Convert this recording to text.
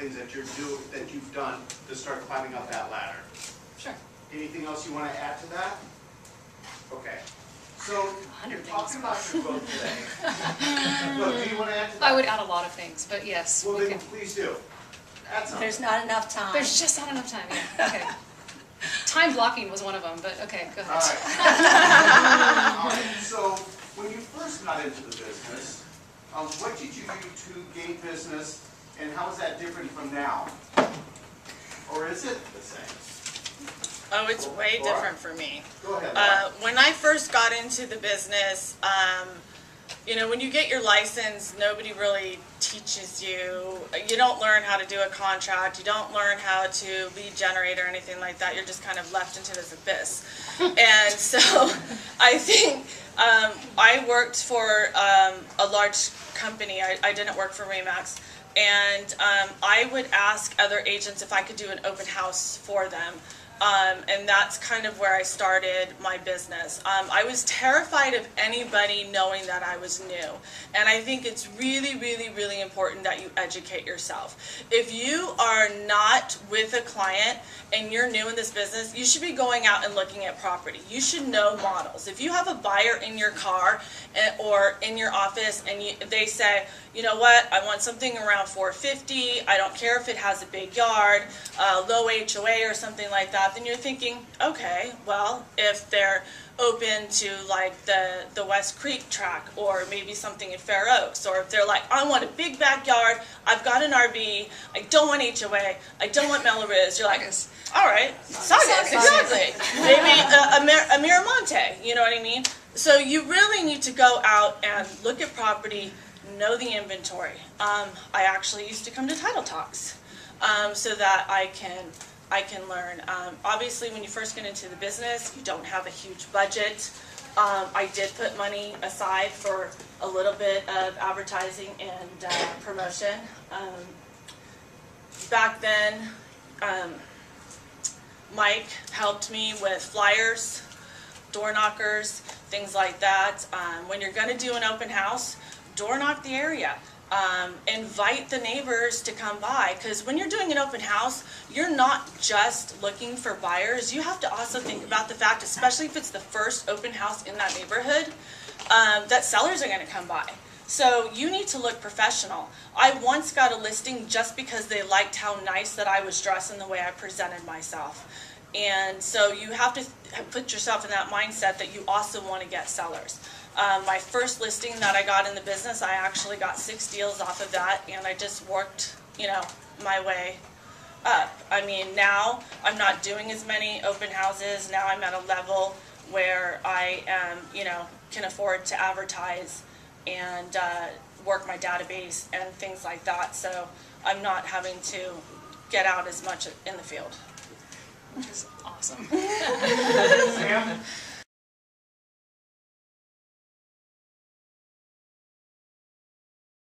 things that you've done to start climbing up that ladder. Sure. Anything else you want to add to that? Okay. So, you're talking about your growth today. Look, do you want to add to that? I would add a lot of things, but yes. Well, we then can. please do. Add something. There's not enough time. There's just not enough time, yeah. Okay. Time blocking was one of them, but okay, go ahead. All right. All right. So, when you first got into the business, what did you do to gain business, and how is that different from now? Or is it the same? Oh, it's way Laura. different for me. Go ahead, Laura. When I first got into the business, you know, when you get your license, nobody really teaches you. You don't learn how to do a contract. You don't learn how to lead generate or anything like that. You're just kind of left into this abyss. And so I think I worked for a large company. I didn't work for Remax. And I would ask other agents if I could do an open house for them. And that's kind of where I started my business. I was terrified of anybody knowing that I was new. And I think it's really, really, really important that you educate yourself. If you are not with a client and you're new in this business, you should be going out and looking at property. You should know models. If you have a buyer in your car or in your office and they say, you know what, I want something around 450, I don't care if it has a big yard, low HOA or something like that, then you're thinking, okay, well, if they're open to like the West Creek track or maybe something in Fair Oaks, or if they're like, I want a big backyard, I've got an RV, I don't want HOA, I don't want Melrose, you're like, all right, Saugus, exactly. Maybe a Miramonte, you know what I mean? So you really need to go out and look at property, know the inventory. I actually used to come to title talks so that I can learn. Obviously, when you first get into the business, you don't have a huge budget. I did put money aside for a little bit of advertising and promotion. Back then, Mike helped me with flyers, door knockers, things like that. When you're going to do an open house, door knock the area. Invite the neighbors to come by, because when you're doing an open house, you're not just looking for buyers. You have to also think about the fact, especially if it's the first open house in that neighborhood, that sellers are going to come by. So you need to look professional. I once got a listing just because they liked how nice that I was dressed and the way I presented myself. And so you have to put yourself in that mindset that you also want to get sellers. My first listing that I got in the business, I actually got 6 deals off of that, and I just worked, you know, my way up. I mean, now I'm not doing as many open houses. Now I'm at a level where I am, you know, can afford to advertise and work my database and things like that. So I'm not having to get out as much in the field. Which is awesome. Sam?